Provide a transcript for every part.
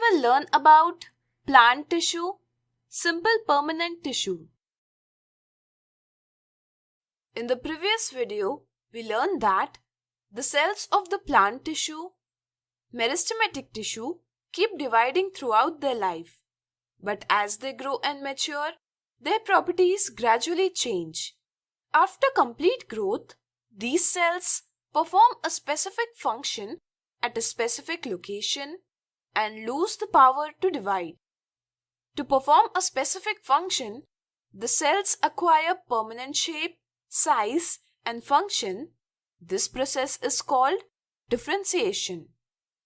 will learn about plant tissue, simple permanent tissue. In the previous video, we learned that the cells of the plant tissue, meristematic tissue, keep dividing throughout their life. But as they grow and mature, their properties gradually change. After complete growth, these cells perform a specific function at a specific location and lose the power to divide. To perform a specific function, the cells acquire permanent shape, size, and function. This process is called differentiation.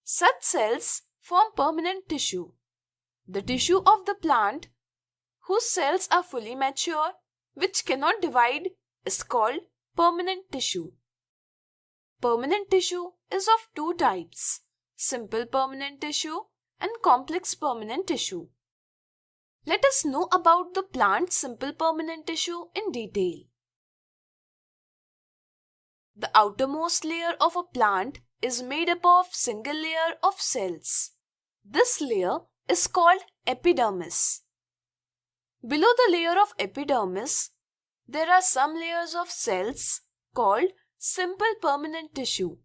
Such cells form permanent tissue. The tissue of the plant whose cells are fully mature, which cannot divide, is called permanent tissue. Permanent tissue is of two types: simple permanent tissue and complex permanent tissue. Let us know about the plant simple permanent tissue in detail. The outermost layer of a plant is made up of single layer of cells. This layer is called epidermis. Below the layer of epidermis, there are some layers of cells called simple permanent tissue.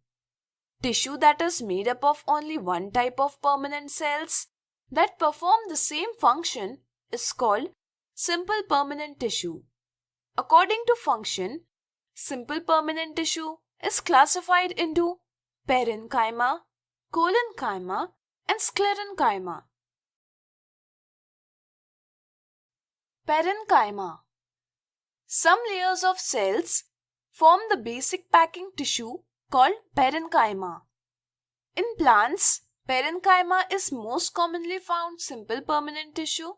Tissue that is made up of only one type of permanent cells that perform the same function is called simple permanent tissue. According to function, simple permanent tissue is classified into parenchyma, collenchyma, and sclerenchyma. Parenchyma. Some layers of cells form the basic packing tissue called parenchyma. In plants, parenchyma is most commonly found simple permanent tissue.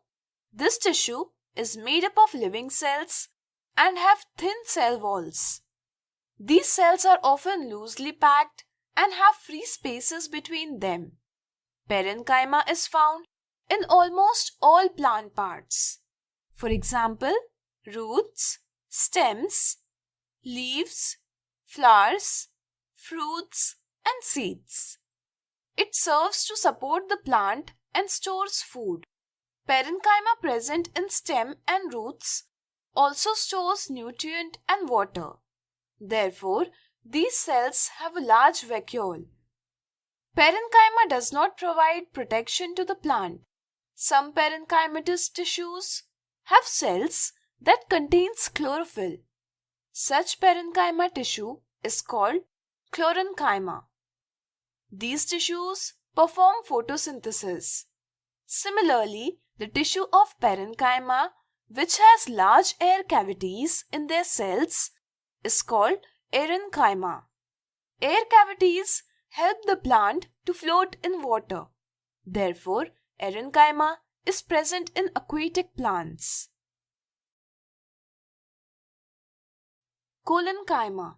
This tissue is made up of living cells and have thin cell walls. These cells are often loosely packed and have free spaces between them. Parenchyma is found in almost all plant parts. For example, roots, stems, leaves, flowers, fruits, and seeds. It serves to support the plant and stores food. Parenchyma present in stem and roots also stores nutrient and water. Therefore, these cells have a large vacuole. Parenchyma does not provide protection to the plant. Some parenchymatous tissues have cells that contains chlorophyll. Such parenchyma tissue is called chlorenchyma. These tissues perform photosynthesis. Similarly, the tissue of parenchyma, which has large air cavities in their cells, is called aerenchyma. Air cavities help the plant to float in water. Therefore, aerenchyma is present in aquatic plants. Collenchyma.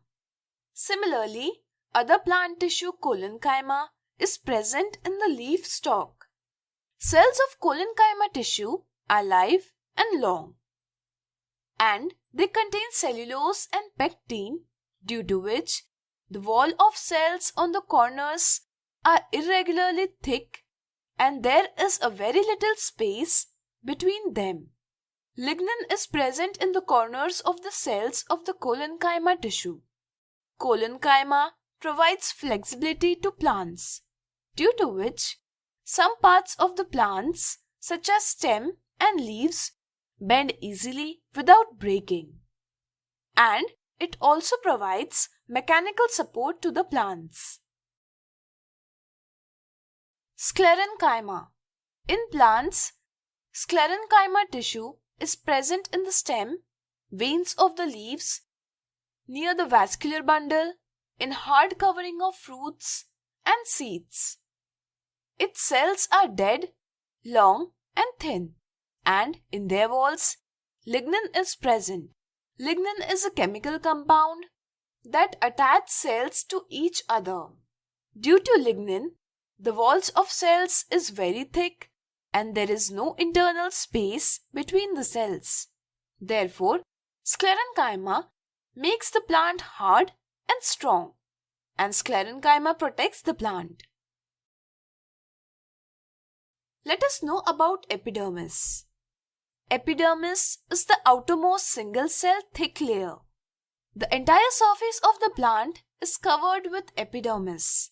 Similarly, other plant tissue collenchyma is present in the leaf stalk. Cells of collenchyma tissue are live and long, and they contain cellulose and pectin, due to which the wall of cells on the corners are irregularly thick and there is a very little space between them. Lignin is present in the corners of the cells of the collenchyma tissue. Collenchyma provides flexibility to plants, due to which some parts of the plants, such as stem and leaves, bend easily without breaking. And it also provides mechanical support to the plants. Sclerenchyma. In plants, sclerenchyma tissue is present in the stem, veins of the leaves, near the vascular bundle, in hard covering of fruits and seeds. Its cells are dead, long and thin, and in their walls, lignin is present. Lignin is a chemical compound that attaches cells to each other. Due to lignin, the walls of cells is very thick and there is no internal space between the cells. Therefore, sclerenchyma makes the plant hard and strong, and sclerenchyma protects the plant. Let us know about epidermis. Epidermis is the outermost single-cell thick layer. The entire surface of the plant is covered with epidermis.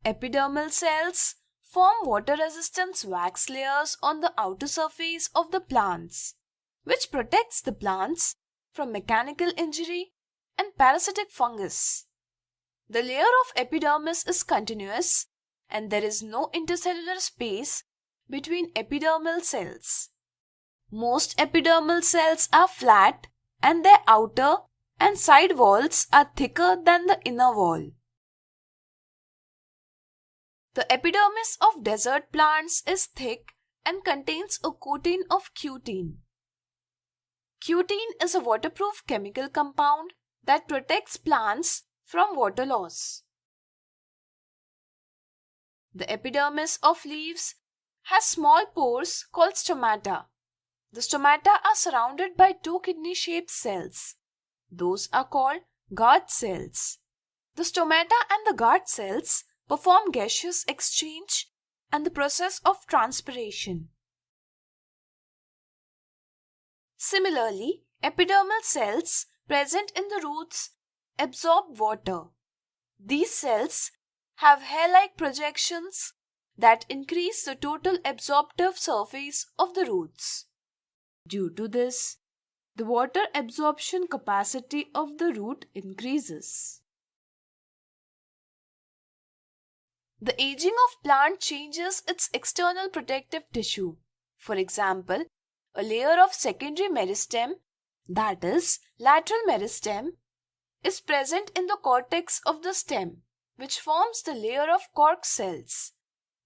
Epidermal cells form water-resistant wax layers on the outer surface of the plants, which protects the plants from mechanical injury and parasitic fungus. The layer of epidermis is continuous and there is no intercellular space between epidermal cells. Most epidermal cells are flat and their outer and side walls are thicker than the inner wall. The epidermis of desert plants is thick and contains a coating of cutin. Cutin is a waterproof chemical compound that protects plants from water loss. The epidermis of leaves has small pores called stomata. The stomata are surrounded by two kidney-shaped cells. Those are called guard cells. The stomata and the guard cells perform gaseous exchange and the process of transpiration. Similarly, epidermal cells present in the roots absorb water. These cells have hair-like projections that increase the total absorptive surface of the roots. Due to this, the water absorption capacity of the root increases. The aging of plant changes its external protective tissue. For example, a layer of secondary meristem, that is, lateral meristem, is present in the cortex of the stem, which forms the layer of cork cells.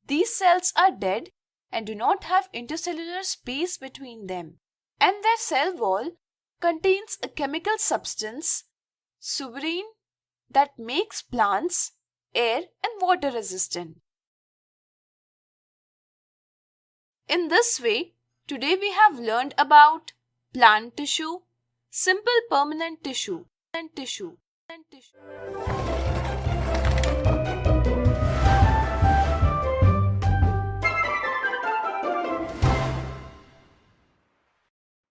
These cells are dead and do not have intercellular space between them, and their cell wall contains a chemical substance, suberin, that makes plants air and water resistant. In this way, today we have learned about plant tissue, simple permanent tissue, and tissue.